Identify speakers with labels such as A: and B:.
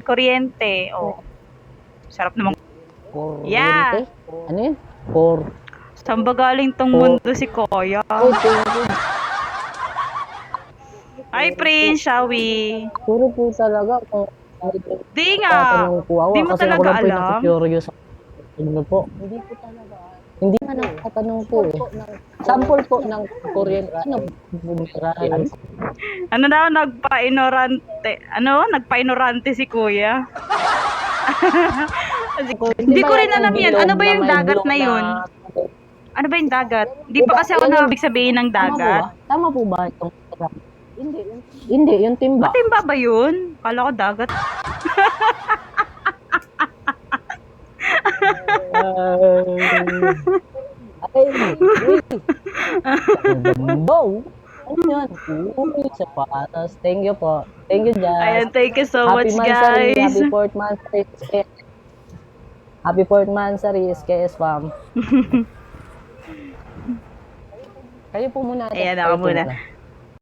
A: kuryente. Oh. Sarap naman.
B: Kuryente?
A: Yeah.
B: Ano yun?
A: Saan ba galing tong mundo si Kuya?
B: Oh, thank you.
A: Ay, Prince, shall we?
B: Puro po talaga.
A: Di nga.
B: Tatanong po ako.
A: Di mo
B: Kasi ako
A: talaga
B: lang po yung
A: alam?
B: nakikurious. Ano po? Hindi po talaga. Hindi na nakatanong po eh. Sample po ng kuryente. Ano? Bumirahan.
A: Ano daw, nagpa-inorante si Kuya. Hindi ko rin alam yan. Ano ba yung dagat na yun? Ano ba yung dagat? Di pa kasi ako nabig sabihin ng dagat.
B: Tama po ba itong Hindi, yung timba.
A: Matimba ba yun? Kala ko dagat.
B: Bow. Ano yan? Uy, sapatos. Thank you po. Thank you, Jazz.
A: Ayan, thank you so much,
B: Mansari,
A: guys.
B: Happy 4th Mansari. Happy 4th Mansari, SKS fam. Kayo po muna.
A: Ayan, ako muna.